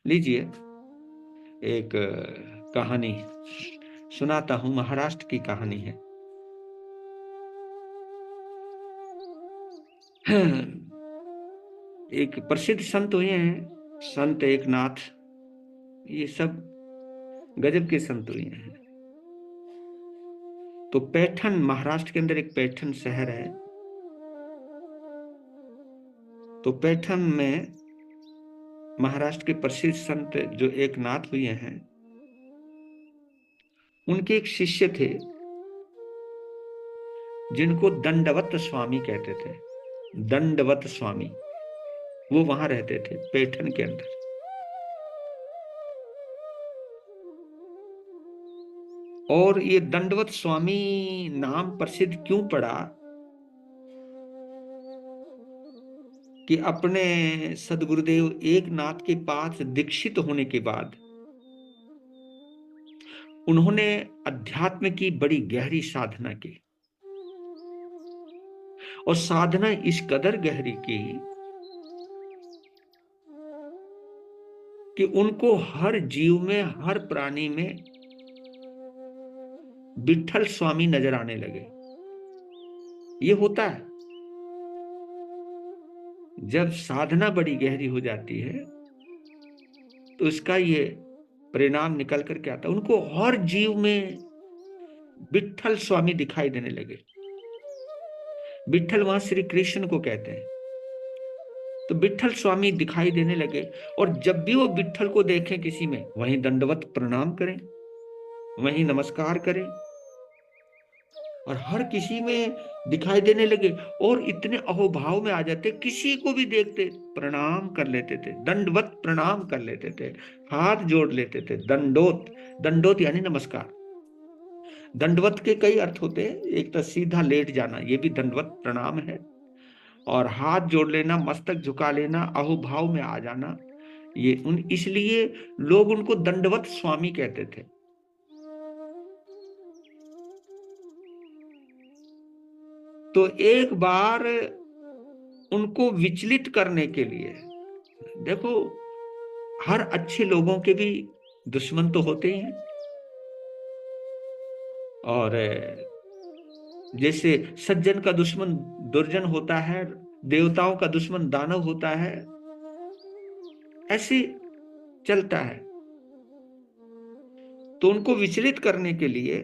लीजिए, एक कहानी सुनाता हूं, महाराष्ट्र की कहानी है। एक प्रसिद्ध संत हुए हैं, संत एकनाथ। ये सब गजब के संत हुए हैं। तो पैठण, महाराष्ट्र के अंदर एक पैठण शहर है। तो पैठण में महाराष्ट्र के प्रसिद्ध संत जो एकनाथ हुए हैं, उनके एक शिष्य थे जिनको दंडवत स्वामी कहते थे। दंडवत स्वामी, वो वहां रहते थे पैठण के अंदर। और ये दंडवत स्वामी नाम प्रसिद्ध क्यों पड़ा कि अपने सदगुरुदेव एकनाथ के पास दीक्षित होने के बाद उन्होंने अध्यात्म की बड़ी गहरी साधना की। और साधना इस कदर गहरी की कि उनको हर जीव में, हर प्राणी में विठल स्वामी नजर आने लगे। ये होता है जब साधना बड़ी गहरी हो जाती है, तो इसका ये परिणाम निकल करके आता है। उनको हर जीव में विठल स्वामी दिखाई देने लगे। विठल वहां श्री कृष्ण को कहते हैं। तो विठल स्वामी दिखाई देने लगे, और जब भी वो विठल को देखें किसी में, वहीं दंडवत प्रणाम करें, वहीं नमस्कार करें, और हर किसी में दिखाई देने लगे। और इतने अहोभाव में आ जाते, किसी को भी देखते प्रणाम कर लेते थे, दंडवत प्रणाम कर लेते थे, हाथ जोड़ लेते थे। दंडोत, दंडोत यानी नमस्कार। दंडवत के कई अर्थ होते हैं। एक तो सीधा लेट जाना, ये भी दंडवत प्रणाम है। और हाथ जोड़ लेना, मस्तक झुका लेना, अहोभाव में आ जाना, ये इसलिए लोग उनको दंडवत स्वामी कहते थे। तो एक बार उनको विचलित करने के लिए, देखो, हर अच्छे लोगों के भी दुश्मन तो होते ही हैं। और जैसे सज्जन का दुश्मन दुर्जन होता है, देवताओं का दुश्मन दानव होता है, ऐसे चलता है। तो उनको विचलित करने के लिए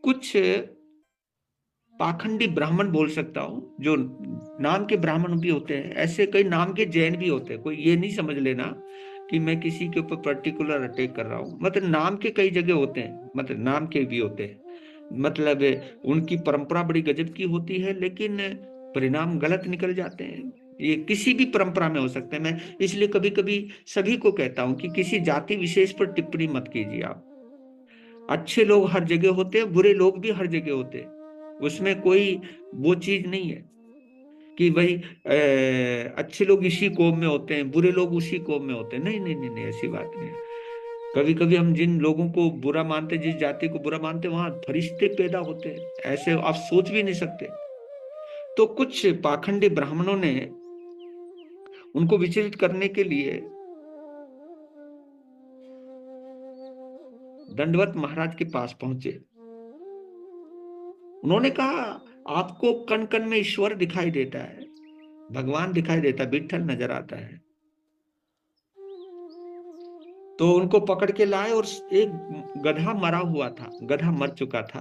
कुछ पाखंडी ब्राह्मण, बोल सकता हूं, जो नाम के ब्राह्मण भी होते हैं, ऐसे कई नाम के जैन भी होते हैं। कोई ये नहीं समझ लेना कि मैं किसी के ऊपर पर्टिकुलर अटैक कर रहा हूं। मतलब नाम के कई जगह होते हैं, मतलब नाम के भी होते हैं। मतलब उनकी परंपरा बड़ी गजब की होती है, लेकिन परिणाम गलत निकल जाते हैं। ये किसी भी परंपरा में हो सकते हैं। मैं इसलिए कभी कभी सभी को कहता हूं कि किसी जाति विशेष पर टिप्पणी मत कीजिए आप। अच्छे लोग हर जगह होते हैं, बुरे लोग भी हर जगह होते हैं। उसमें कोई वो चीज नहीं है कि भाई अच्छे लोग इसी कौम में होते हैं, बुरे लोग उसी कौम में होते हैं। नहीं नहीं नहीं नहीं, ऐसी बात नहीं है। कभी कभी हम जिन लोगों को बुरा मानते, जिस जाति को बुरा मानते, वहां फरिश्ते पैदा होते हैं, ऐसे आप सोच भी नहीं सकते। तो कुछ पाखंडी ब्राह्मणों ने उनको विचलित करने के लिए दंडवत महाराज के पास पहुंचे। उन्होंने कहा, आपको कण कण में ईश्वर दिखाई देता है, भगवान दिखाई देता, विठल नजर आता है। तो उनको पकड़ के लाए, और एक गधा मरा हुआ था, गधा मर चुका था।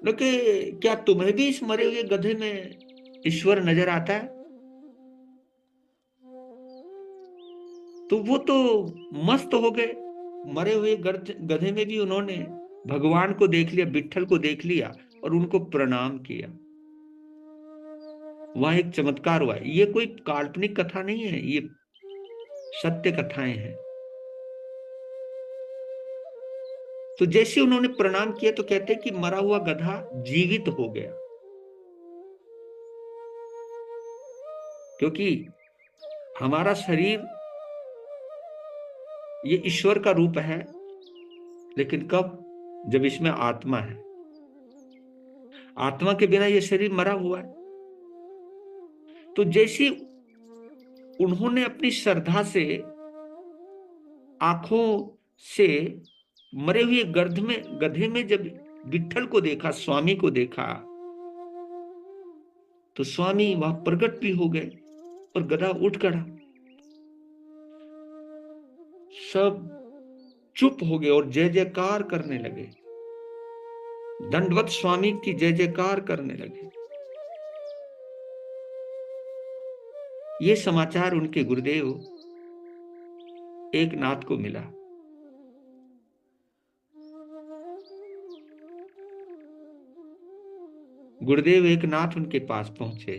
लेकिन क्या तुम्हें भी इस मरे हुए गधे में ईश्वर नजर आता है? तो वो तो मस्त हो गए। मरे हुए गधे में भी उन्होंने भगवान को देख लिया, विठल को देख लिया, और उनको प्रणाम किया। वहां एक चमत्कार हुआ। ये कोई काल्पनिक कथा नहीं है, ये सत्य कथाएं हैं। तो जैसे उन्होंने प्रणाम किया, तो कहते कि मरा हुआ गधा जीवित हो गया। क्योंकि हमारा शरीर ये ईश्वर का रूप है, लेकिन कब? जब इसमें आत्मा है। आत्मा के बिना ये शरीर मरा हुआ है। तो जैसी उन्होंने अपनी श्रद्धा से आंखों से मरे हुए गधे में जब विट्ठल को देखा, स्वामी को देखा, तो स्वामी वहां प्रकट भी हो गए और गधा उठ खड़ा। सब चुप हो गए और जय जयकार करने लगे, दंडवत स्वामी की जय जयकार करने लगे। ये समाचार उनके गुरुदेव एकनाथ को मिला। गुरुदेव एकनाथ उनके पास पहुंचे।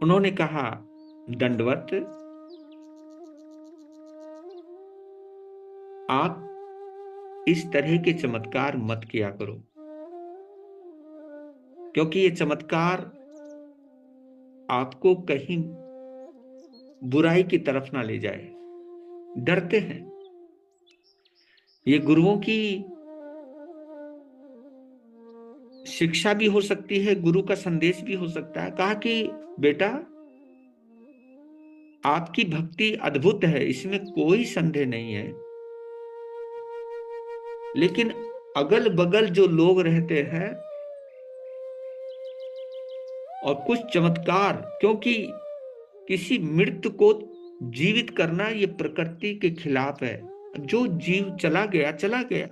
उन्होंने कहा, दंडवत, आप इस तरह के चमत्कार मत किया करो, क्योंकि ये चमत्कार आपको कहीं बुराई की तरफ ना ले जाए। डरते हैं। ये गुरुओं की शिक्षा भी हो सकती है, गुरु का संदेश भी हो सकता है। कहा कि बेटा, आपकी भक्ति अद्भुत है, इसमें कोई संदेह नहीं है, लेकिन अगल बगल जो लोग रहते हैं और कुछ चमत्कार, क्योंकि किसी मृत को जीवित करना ये प्रकृति के खिलाफ है। जो जीव चला गया चला गया,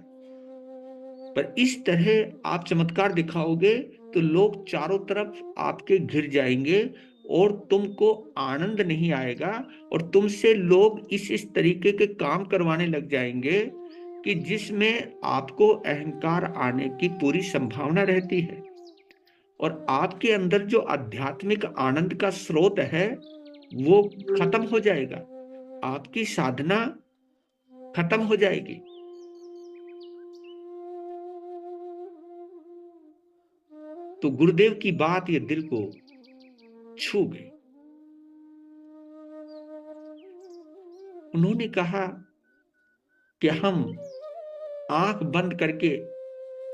पर इस तरह आप चमत्कार दिखाओगे तो लोग चारों तरफ आपके घिर जाएंगे और तुमको आनंद नहीं आएगा, और तुमसे लोग इस तरीके के काम करवाने लग जाएंगे कि जिसमें आपको अहंकार आने की पूरी संभावना रहती है, और आपके अंदर जो आध्यात्मिक आनंद का स्रोत है वो खत्म हो जाएगा, आपकी साधना खत्म हो जाएगी। तो गुरुदेव की बात ये दिल को छू गई। उन्होंने कहा कि हम आंख बंद करके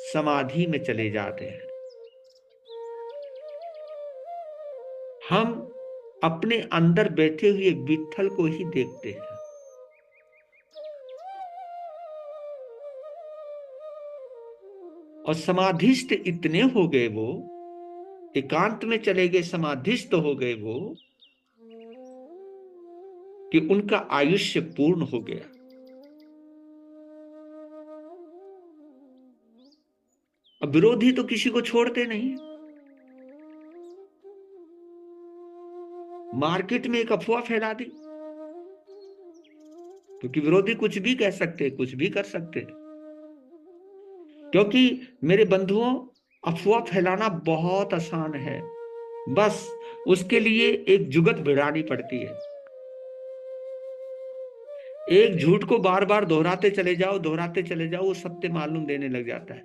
समाधि में चले जाते हैं, हम अपने अंदर बैठे हुए विट्ठल को ही देखते हैं। और समाधिस्थ इतने हो गए, वो एकांत में चले गए, समाधिस्थ हो गए वो, कि उनका आयुष्य पूर्ण हो गया। अब विरोधी तो किसी को छोड़ते नहीं। मार्केट में एक अफवाह फैला दी, क्योंकि विरोधी कुछ भी कह सकते, कुछ भी कर सकते, क्योंकि मेरे बंधुओं, अफवाह फैलाना बहुत आसान है, बस उसके लिए एक जुगत भिड़ानी पड़ती है। एक झूठ को बार बार दोहराते चले जाओ, दोहराते चले जाओ, वो सत्य मालूम देने लग जाता है।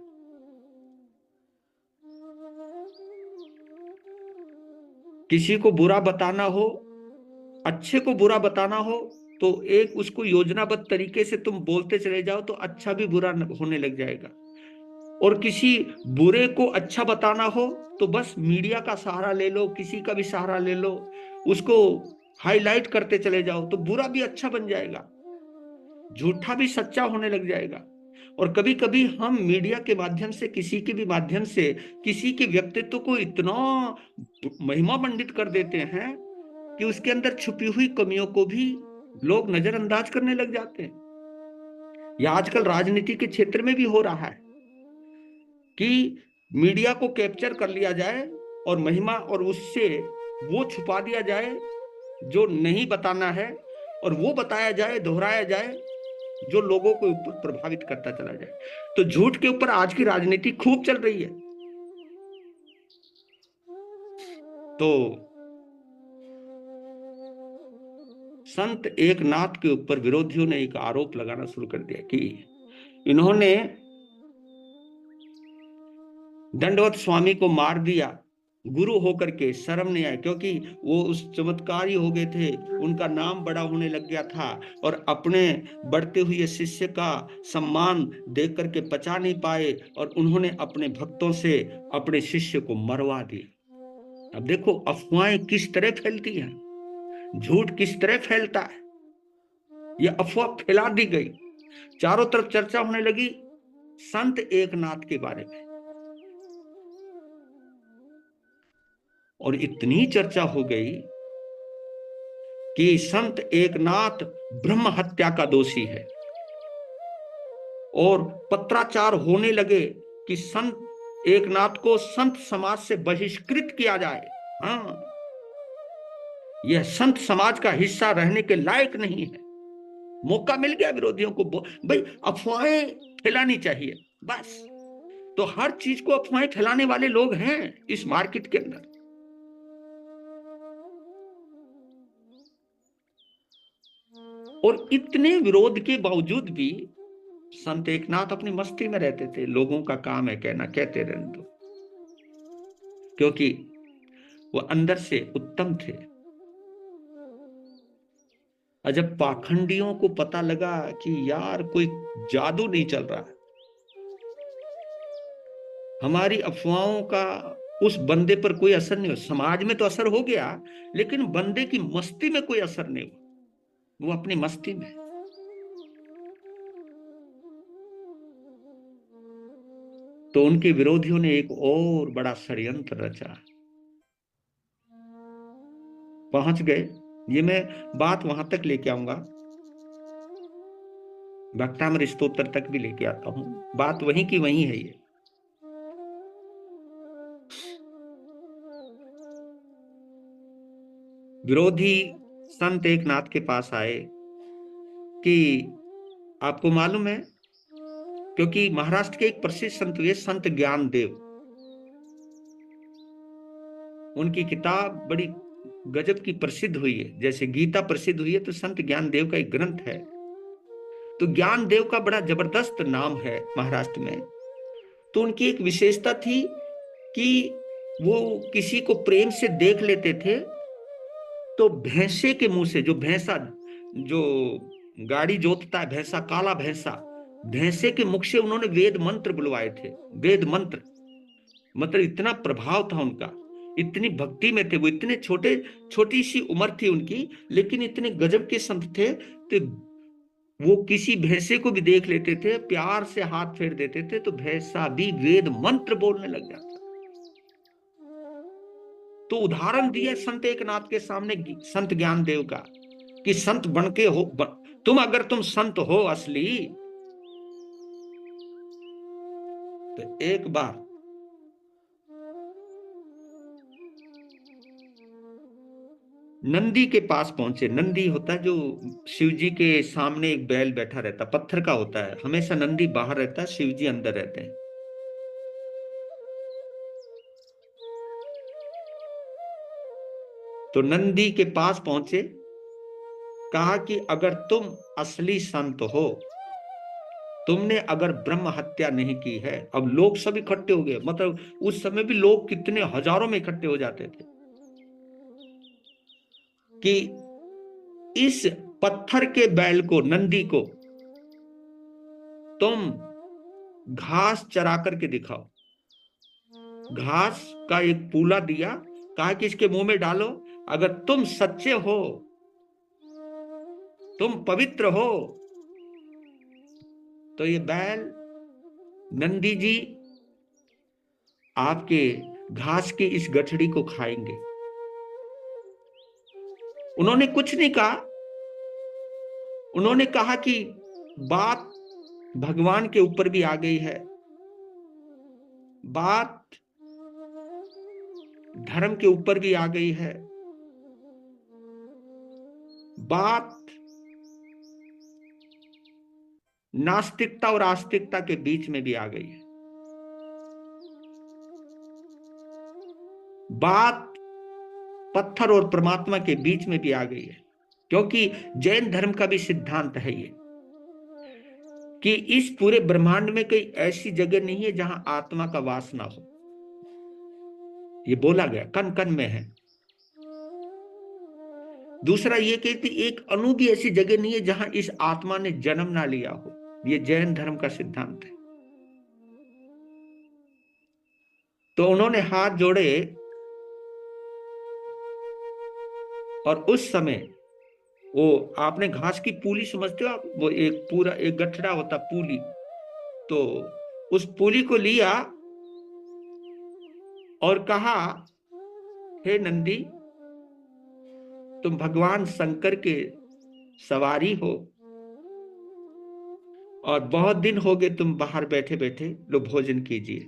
किसी को बुरा बताना हो, अच्छे को बुरा बताना हो, तो एक उसको योजनाबद्ध तरीके से तुम बोलते चले जाओ तो अच्छा भी बुरा होने लग जाएगा। और किसी बुरे को अच्छा बताना हो तो बस मीडिया का सहारा ले लो, किसी का भी सहारा ले लो, उसको हाईलाइट करते चले जाओ तो बुरा भी अच्छा बन जाएगा, झूठा भी सच्चा होने लग जाएगा। और कभी कभी हम मीडिया के माध्यम से, किसी के भी माध्यम से, किसी के व्यक्तित्व को इतना महिमा मंडित कर देते हैं कि उसके अंदर छुपी हुई कमियों को भी लोग नजरअंदाज करने लग जाते हैं। यह आजकल राजनीति के क्षेत्र में भी हो रहा है कि मीडिया को कैप्चर कर लिया जाए और महिमा, और उससे वो छुपा दिया जाए जो नहीं बताना है, और वो बताया जाए, दोहराया जाए जो लोगों को ऊपर प्रभावित करता चला जाए। तो झूठ के ऊपर आज की राजनीति खूब चल रही है। तो संत एकनाथ के ऊपर विरोधियों ने एक आरोप लगाना शुरू कर दिया कि इन्होंने दंडवत स्वामी को मार दिया, गुरु होकर के शर्म नहीं आया, क्योंकि वो उस चमत्कारी हो गए थे, उनका नाम बड़ा होने लग गया था, और अपने बढ़ते हुए शिष्य का सम्मान देख करके पचा नहीं पाए, और उन्होंने अपने भक्तों से अपने शिष्य को मरवा दिया। अब देखो अफवाहें किस तरह फैलती हैं, झूठ किस तरह फैलता है। ये अफवाह फैला दी गई, चारों तरफ चर्चा होने लगी संत एकनाथ के बारे में, और इतनी चर्चा हो गई कि संत एकनाथ ब्रह्म हत्या का दोषी है, और पत्राचार होने लगे कि संत एकनाथ को संत समाज से बहिष्कृत किया जाए। हाँ, यह संत समाज का हिस्सा रहने के लायक नहीं है। मौका मिल गया विरोधियों को, भाई अफवाहें फैलानी चाहिए बस। तो हर चीज को अफवाहें फैलाने वाले लोग हैं इस मार्केट के अंदर। और इतने विरोध के बावजूद भी संत एकनाथ अपनी मस्ती में रहते थे। लोगों का काम है कहना, कहते रहने दो, क्योंकि वो अंदर से उत्तम थे। और जब पाखंडियों को पता लगा कि यार कोई जादू नहीं चल रहा है, हमारी अफवाहों का उस बंदे पर कोई असर नहीं हो, समाज में तो असर हो गया लेकिन बंदे की मस्ती में कोई असर नहीं हुआ, वो अपनी मस्ती में। तो उनके विरोधियों ने एक और बड़ा षड्यंत्र रचा, पहुंच गए। ये मैं बात वहां तक लेके आऊंगा, भक्तामृत स्तोत्र तक भी लेके आता हूं, बात वहीं की वहीं है ये। विरोधी संत एकनाथ के पास आए कि आपको मालूम है, क्योंकि महाराष्ट्र के एक प्रसिद्ध संत हुए संत ज्ञानदेव, उनकी किताब बड़ी गजब की प्रसिद्ध हुई है, जैसे गीता प्रसिद्ध हुई है तो संत ज्ञानदेव का एक ग्रंथ है। तो ज्ञानदेव का बड़ा जबरदस्त नाम है महाराष्ट्र में। तो उनकी एक विशेषता थी कि वो किसी को प्रेम से देख लेते थे तो भैंसे के मुंह से, जो भैंसा, जो गाड़ी जोतता है भैंसा, काला भैंसा, भैंसे के मुख से उन्होंने वेद मंत्र बुलवाए थे। वेद मंत्र, मतलब इतना प्रभाव था उनका, इतनी भक्ति में थे वो, इतने छोटे, छोटी सी उम्र थी उनकी, लेकिन इतने गजब के संत थे। तो वो किसी भैंसे को भी देख लेते थे, प्यार से हाथ फेर देते थे तो भैंसा भी वेद मंत्र बोलने लग जाता। तो उदाहरण दिया संत एकनाथ के सामने संत ज्ञानदेव का कि संत बन के हो, तुम अगर तुम संत हो असली, तो एक बार नंदी के पास पहुंचे। नंदी होता है जो शिव जी के सामने एक बैल बैठा रहता, पत्थर का होता है, हमेशा नंदी बाहर रहता है, शिव जी अंदर रहते हैं। तो नंदी के पास पहुंचे, कहा कि अगर तुम असली संत हो, तुमने अगर ब्रह्म हत्या नहीं की है। अब लोग सब इकट्ठे हो गए, मतलब उस समय भी लोग कितने हजारों में इकट्ठे हो जाते थे कि इस पत्थर के बैल को, नंदी को तुम घास चरा करके दिखाओ। घास का एक पूला दिया, कहा कि इसके मुंह में डालो, अगर तुम सच्चे हो, तुम पवित्र हो, तो ये बैल, नंदी जी आपके घास की इस गठड़ी को खाएंगे। उन्होंने कुछ नहीं कहा, उन्होंने कहा कि बात भगवान के ऊपर भी आ गई है, बात धर्म के ऊपर भी आ गई है, बात नास्तिकता और आस्तिकता के बीच में भी आ गई है, बात पत्थर और परमात्मा के बीच में भी आ गई है। क्योंकि जैन धर्म का भी सिद्धांत है ये कि इस पूरे ब्रह्मांड में कोई ऐसी जगह नहीं है जहां आत्मा का वास ना हो। ये बोला गया, कण कण में है। दूसरा ये कहती एक अणु भी ऐसी जगह नहीं है जहां इस आत्मा ने जन्म ना लिया हो। ये जैन धर्म का सिद्धांत है। तो उन्होंने हाथ जोड़े और उस समय वो आपने घास की पूली समझते हो आप, वो एक पूरा एक गठड़ा होता पूली, तो उस पूली को लिया और कहा, हे नंदी, तुम भगवान शंकर के सवारी हो और बहुत दिन हो गए तुम बाहर बैठे बैठे, लो भोजन कीजिए।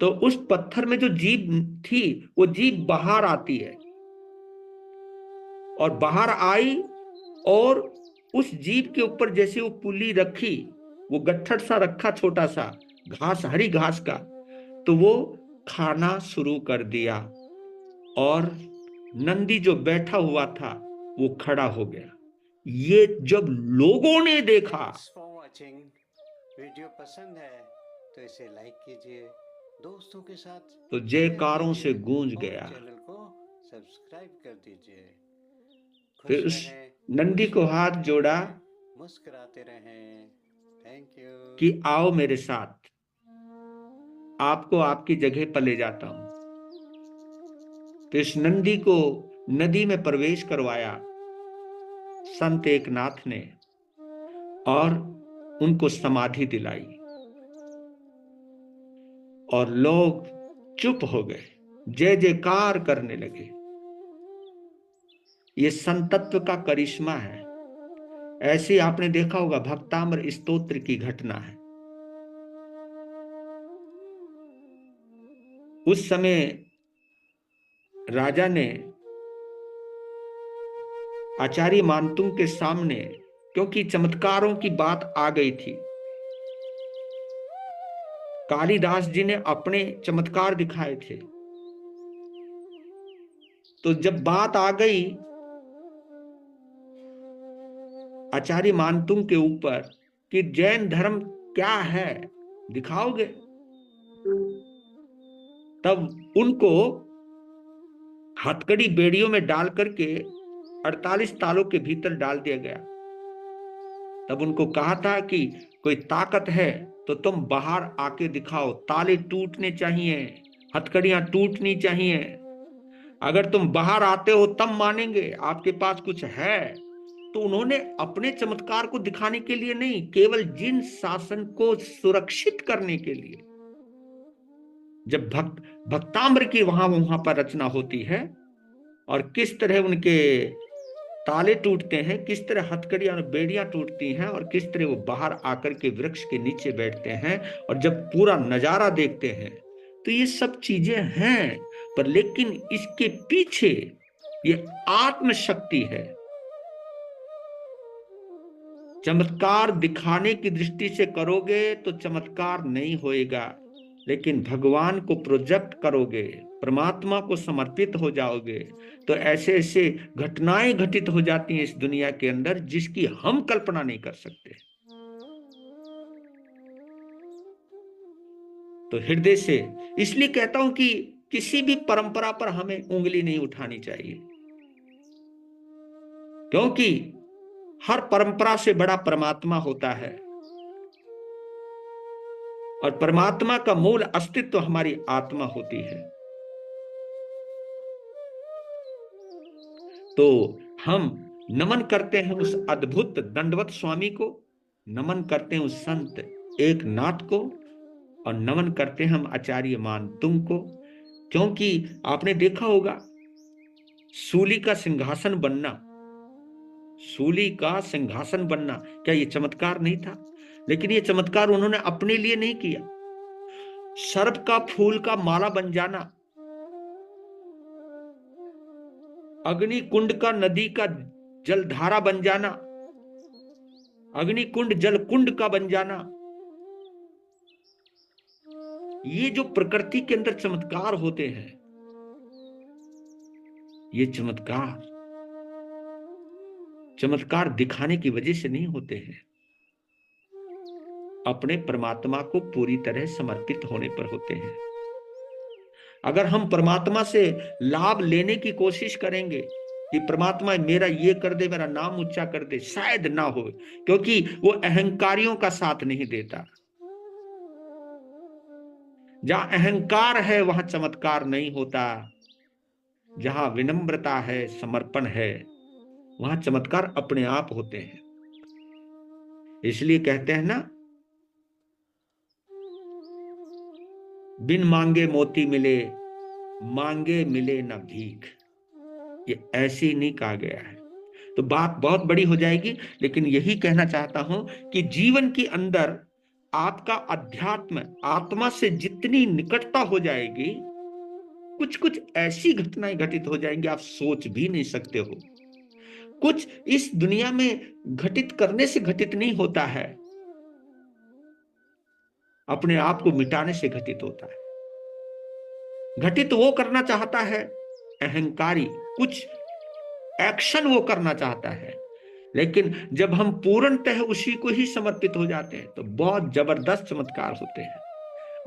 तो उस पत्थर में जो जीभ थी वो जीभ बाहर आती है, और बाहर आई, और उस जीभ के ऊपर जैसे वो पुल्ली रखी, वो गट्ठर सा रखा छोटा सा घास, हरी घास का, तो वो खाना शुरू कर दिया, और नंदी जो बैठा हुआ था वो खड़ा हो गया। ये जब लोगों ने देखा, थैंक्स फॉर वॉचिंग। वीडियो पसंद है तो इसे लाइक कीजिए, दोस्तों के साथ तो शेयर जयकारों से कीजिए गूंज और गया। चैनल को सब्सक्राइब कर दीजिए। फिर खुश उस रहें, नंदी को खुशियाँ हाथ बांटते जोड़ा रहें, मुस्कुराते रहें। Thank you. कि आओ मेरे साथ, आपको आपकी जगह पर ले जाता हूं। तो इस नंदी को नदी में प्रवेश करवाया संत एकनाथ ने, और उनको समाधि दिलाई, और लोग चुप हो गए, जय जयकार करने लगे। ये संतत्व का करिश्मा है। ऐसे आपने देखा होगा भक्ताम्र स्तोत्र की घटना है। उस समय राजा ने आचार्य मानतुंग के सामने, क्योंकि चमत्कारों की बात आ गई थी, कालिदास जी ने अपने चमत्कार दिखाए थे, तो जब बात आ गई आचार्य मानतुंग के ऊपर कि जैन धर्म क्या है, दिखाओगे, तब उनको हथकड़ी बेड़ियों में डाल करके 48 तालों के भीतर डाल दिया गया। तब उनको कहा था कि कोई ताकत है तो तुम बाहर आके दिखाओ, ताले टूटने चाहिए, हथकड़ियां टूटनी चाहिए, अगर तुम बाहर आते हो तब मानेंगे आपके पास कुछ है। तो उन्होंने अपने चमत्कार को दिखाने के लिए नहीं, केवल जिन शासन को सुरक्षित करने के लिए, जब भक्ताम्र की वहां पर रचना होती है, और किस तरह उनके ताले टूटते हैं, किस तरह हथकड़ियां और बेड़ियां टूटती हैं, और किस तरह वो बाहर आकर के वृक्ष के नीचे बैठते हैं, और जब पूरा नजारा देखते हैं, तो ये सब चीजें हैं। पर लेकिन इसके पीछे ये आत्मशक्ति है। चमत्कार दिखाने की दृष्टि से करोगे तो चमत्कार नहीं होएगा, लेकिन भगवान को प्रोजेक्ट करोगे, परमात्मा को समर्पित हो जाओगे, तो ऐसे ऐसे घटनाएं घटित हो जाती हैं इस दुनिया के अंदर जिसकी हम कल्पना नहीं कर सकते। तो हृदय से इसलिए कहता हूं कि किसी भी परंपरा पर हमें उंगली नहीं उठानी चाहिए, क्योंकि हर परंपरा से बड़ा परमात्मा होता है, और परमात्मा का मूल अस्तित्व हमारी आत्मा होती है। तो हम नमन करते हैं उस अद्भुत दंडवत स्वामी को, नमन करते हैं उस संत एकनाथ को, और नमन करते हैं हम आचार्य मानतुंग को। क्योंकि आपने देखा होगा सूली का सिंहासन बनना, सूली का सिंहासन बनना क्या ये चमत्कार नहीं था? लेकिन ये चमत्कार उन्होंने अपने लिए नहीं किया। सर्प का फूल का माला बन जाना, अग्नि कुंड का नदी का जलधारा बन जाना, अग्नि कुंड जल कुंड का बन जाना, ये जो प्रकृति के अंदर चमत्कार होते हैं, ये चमत्कार चमत्कार दिखाने की वजह से नहीं होते हैं, अपने परमात्मा को पूरी तरह समर्पित होने पर होते हैं। अगर हम परमात्मा से लाभ लेने की कोशिश करेंगे कि परमात्मा मेरा ये कर दे, मेरा नाम ऊंचा कर दे, शायद ना हो, क्योंकि वो अहंकारियों का साथ नहीं देता। जहां अहंकार है वहां चमत्कार नहीं होता। जहां विनम्रता है, समर्पण है, वहां चमत्कार अपने आप होते हैं। इसलिए कहते हैं ना, बिन मांगे मोती मिले, मांगे मिले न भीख। ये ऐसे ही नहीं कहा गया है। तो बात बहुत बड़ी हो जाएगी, लेकिन यही कहना चाहता हूं कि जीवन के अंदर आपका अध्यात्म आत्मा से जितनी निकटता हो जाएगी, कुछ कुछ ऐसी घटनाएं घटित हो जाएंगी आप सोच भी नहीं सकते हो। कुछ इस दुनिया में घटित करने से घटित नहीं होता है, अपने आप को मिटाने से घटित होता है। घटित वो करना चाहता है अहंकारी, कुछ एक्शन वो करना चाहता है, लेकिन जब हम पूर्णतः उसी को ही समर्पित हो जाते हैं तो बहुत जबरदस्त चमत्कार होते हैं।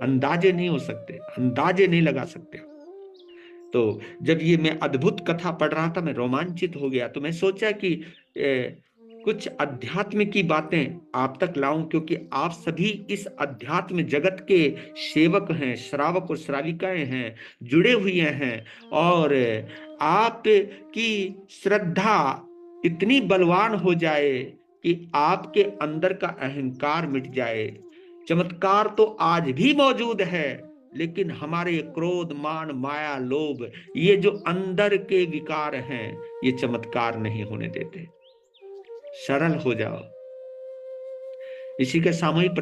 अंदाजे नहीं हो सकते, अंदाजे नहीं लगा सकते। तो जब ये मैं अद्भुत कथा पढ़ रहा था, मैं रोमांचित हो गया। तो मैं सोचा कि कुछ अध्यात्म की बातें आप तक लाऊं, क्योंकि आप सभी इस अध्यात्म जगत के सेवक हैं, श्रावक और श्राविकाएं हैं, जुड़े हुए हैं। और आप की श्रद्धा इतनी बलवान हो जाए कि आपके अंदर का अहंकार मिट जाए। चमत्कार तो आज भी मौजूद है, लेकिन हमारे क्रोध, मान, माया, लोभ, ये जो अंदर के विकार हैं, ये चमत्कार नहीं होने देते। सरल हो जाओ। इसी का सामूहिक